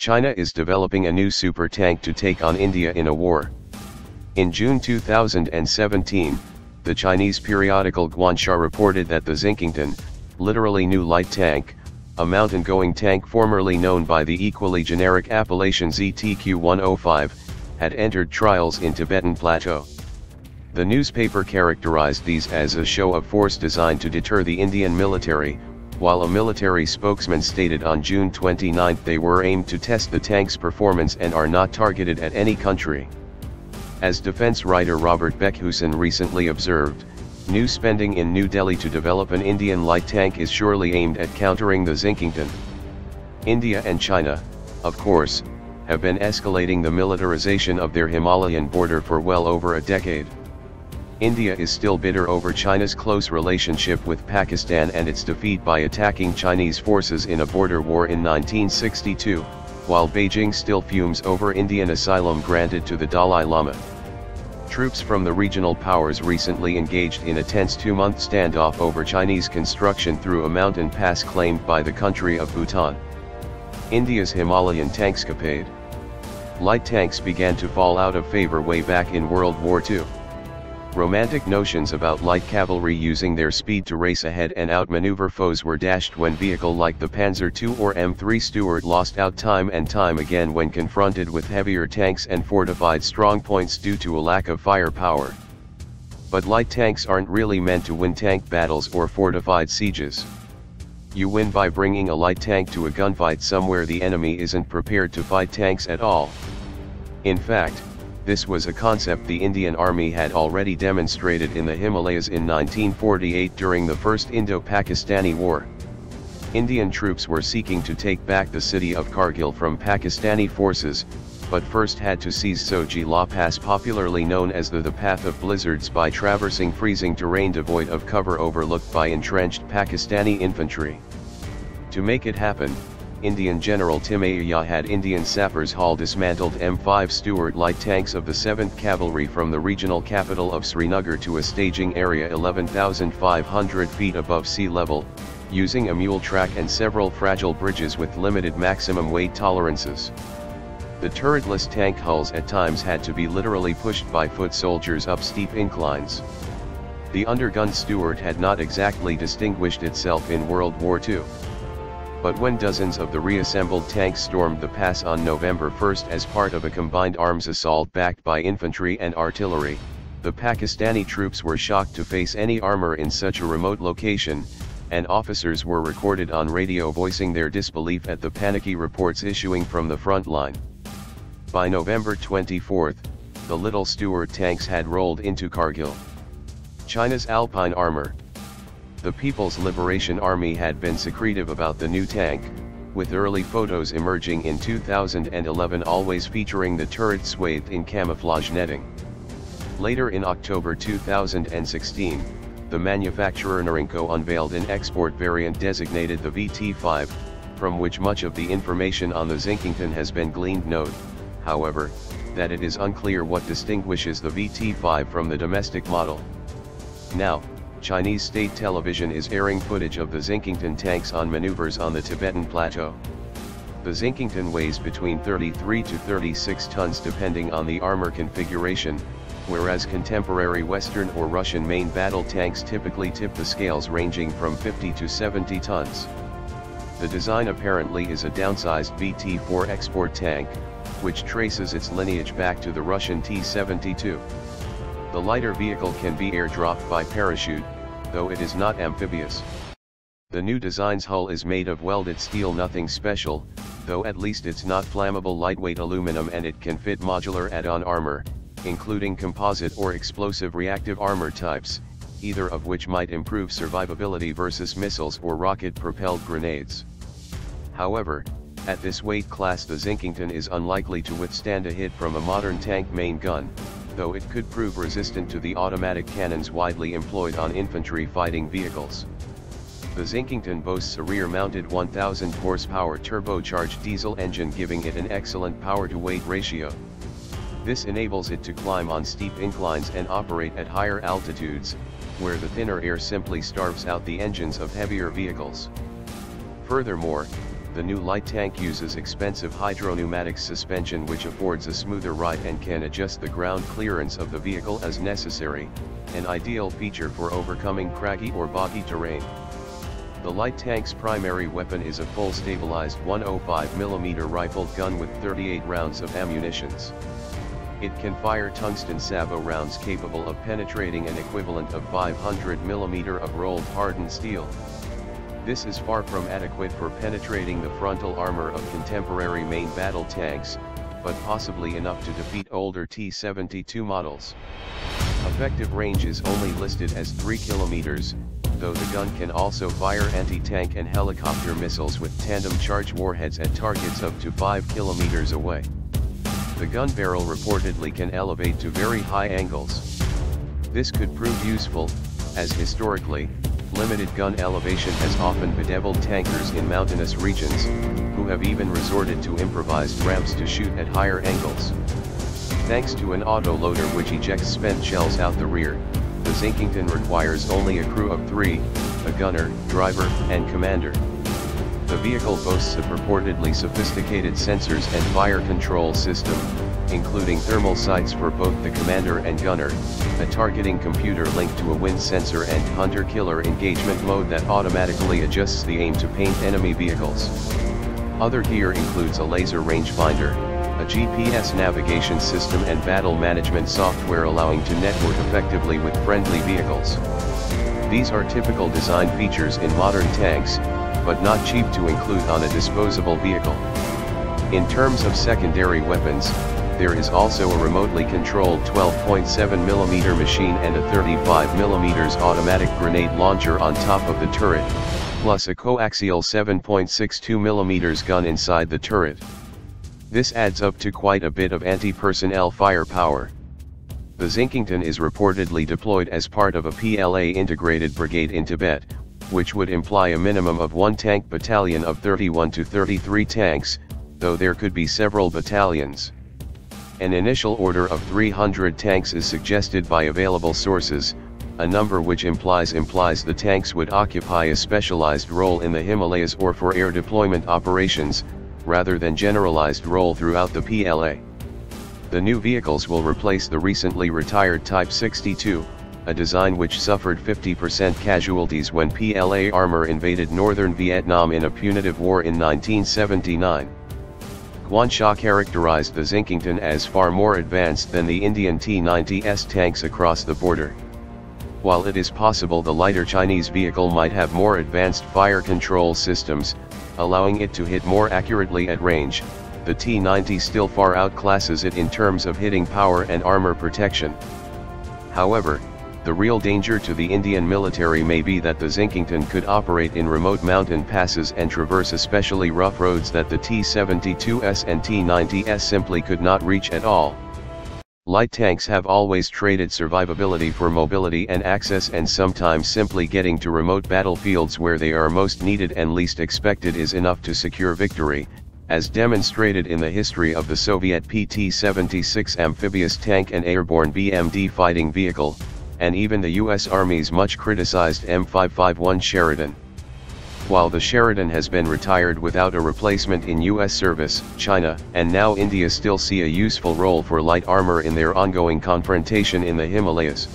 China is developing a new super tank to take on India in a war. In June 2017, the Chinese periodical Guancha reported that the Xinqingtan, literally new light tank, a mountain-going tank formerly known by the equally generic appellation ZTQ-105, had entered trials in Tibetan Plateau. The newspaper characterized these as a show of force designed to deter the Indian military, while a military spokesman stated on June 29 they were aimed to test the tank's performance and are not targeted at any country. As defense writer Robert Beckhusen recently observed, new spending in New Delhi to develop an Indian light tank is surely aimed at countering the Xinqingtan. India and China, of course, have been escalating the militarization of their Himalayan border for well over a decade. India is still bitter over China's close relationship with Pakistan and its defeat by attacking Chinese forces in a border war in 1962, while Beijing still fumes over Indian asylum granted to the Dalai Lama. Troops from the regional powers recently engaged in a tense two-month standoff over Chinese construction through a mountain pass claimed by the country of Bhutan. India's Himalayan tankscapade. Light tanks began to fall out of favor way back in World War II. Romantic notions about light cavalry using their speed to race ahead and outmaneuver foes were dashed when vehicle like the Panzer II or M3 Stuart lost out time and time again when confronted with heavier tanks and fortified strongpoints due to a lack of firepower. But light tanks aren't really meant to win tank battles or fortified sieges. You win by bringing a light tank to a gunfight somewhere the enemy isn't prepared to fight tanks at all. In fact, this was a concept the Indian Army had already demonstrated in the Himalayas in 1948 during the First Indo-Pakistani War. Indian troops were seeking to take back the city of Kargil from Pakistani forces, but first had to seize Soji La Pass, popularly known as the Path of Blizzards, by traversing freezing terrain devoid of cover overlooked by entrenched Pakistani infantry. To make it happen, Indian General Timaya had Indian sappers haul dismantled M5 Stuart light tanks of the 7th Cavalry from the regional capital of Srinagar to a staging area 11,500 feet above sea level, using a mule track and several fragile bridges with limited maximum weight tolerances. The turretless tank hulls at times had to be literally pushed by foot soldiers up steep inclines. The undergunned Stuart had not exactly distinguished itself in World War II. But when dozens of the reassembled tanks stormed the pass on November 1 as part of a combined arms assault backed by infantry and artillery, the Pakistani troops were shocked to face any armor in such a remote location, and officers were recorded on radio voicing their disbelief at the panicky reports issuing from the front line. By November 24, the little Stuart tanks had rolled into Kargil. China's Alpine armor. The People's Liberation Army had been secretive about the new tank, with early photos emerging in 2011 always featuring the turret swathed in camouflage netting. Later in October 2016, the manufacturer Norinco unveiled an export variant designated the VT5, from which much of the information on the Xinqingtan has been gleaned. Note, however, that it is unclear what distinguishes the VT5 from the domestic model. Now, Chinese state television is airing footage of the Xinqingtan tanks on maneuvers on the Tibetan Plateau. The Xinqingtan weighs between 33 to 36 tons depending on the armor configuration, whereas contemporary Western or Russian main battle tanks typically tip the scales ranging from 50 to 70 tons. The design apparently is a downsized VT-4 export tank, which traces its lineage back to the Russian T-72. The lighter vehicle can be airdropped by parachute, though it is not amphibious. The new design's hull is made of welded steel, nothing special, though at least it's not flammable lightweight aluminum, and it can fit modular add-on armor, including composite or explosive reactive armor types, either of which might improve survivability versus missiles or rocket-propelled grenades. However, at this weight class the Xinqingtan is unlikely to withstand a hit from a modern tank main gun, though it could prove resistant to the automatic cannons widely employed on infantry fighting vehicles. The Xinqingtan boasts a rear-mounted 1,000 horsepower turbocharged diesel engine, giving it an excellent power-to-weight ratio. This enables it to climb on steep inclines and operate at higher altitudes, where the thinner air simply starves out the engines of heavier vehicles. Furthermore, The new light tank uses expensive hydropneumatic suspension which affords a smoother ride and can adjust the ground clearance of the vehicle as necessary, an ideal feature for overcoming craggy or boggy terrain. The light tank's primary weapon is a full stabilized 105mm rifled gun with 38 rounds of ammunition. It can fire tungsten sabot rounds capable of penetrating an equivalent of 500mm of rolled hardened steel. This is far from adequate for penetrating the frontal armor of contemporary main battle tanks, but possibly enough to defeat older T-72 models. Effective range is only listed as 3 kilometers, though the gun can also fire anti-tank and helicopter missiles with tandem charge warheads at targets up to 5 kilometers away. The gun barrel reportedly can elevate to very high angles. This could prove useful, as historically, limited gun elevation has often bedeviled tankers in mountainous regions, who have even resorted to improvised ramps to shoot at higher angles. Thanks to an autoloader which ejects spent shells out the rear, the Xinqingtan requires only a crew of 3, a gunner, driver, and commander. The vehicle boasts a purportedly sophisticated sensors and fire control system, including thermal sights for both the commander and gunner, a targeting computer linked to a wind sensor and hunter-killer engagement mode that automatically adjusts the aim to paint enemy vehicles. Other gear includes a laser rangefinder, a GPS navigation system and battle management software allowing to network effectively with friendly vehicles. These are typical design features in modern tanks, but not cheap to include on a disposable vehicle. In terms of secondary weapons, there is also a remotely controlled 12.7mm machine and a 35mm automatic grenade launcher on top of the turret, plus a coaxial 7.62mm gun inside the turret. This adds up to quite a bit of anti-personnel firepower. The Xinqingtan is reportedly deployed as part of a PLA integrated brigade in Tibet, which would imply a minimum of 1 tank battalion of 31 to 33 tanks, though there could be several battalions. An initial order of 300 tanks is suggested by available sources, a number which implies the tanks would occupy a specialized role in the Himalayas or for air deployment operations, rather than generalized role throughout the PLA. The new vehicles will replace the recently retired Type 62, a design which suffered 50% casualties when PLA armor invaded northern Vietnam in a punitive war in 1979. Guancha characterized the Xinqingtan as far more advanced than the Indian T-90S tanks across the border. While it is possible the lighter Chinese vehicle might have more advanced fire control systems, allowing it to hit more accurately at range, the T-90 still far outclasses it in terms of hitting power and armor protection. However, the real danger to the Indian military may be that the Xinqingtan could operate in remote mountain passes and traverse especially rough roads that the T-72S and T-90S simply could not reach at all. Light tanks have always traded survivability for mobility and access, and sometimes simply getting to remote battlefields where they are most needed and least expected is enough to secure victory, as demonstrated in the history of the Soviet PT-76 amphibious tank and airborne BMD fighting vehicle, and even the U.S. Army's much criticized M551 Sheridan. While the Sheridan has been retired without a replacement in U.S. service, China and now India still see a useful role for light armor in their ongoing confrontation in the Himalayas.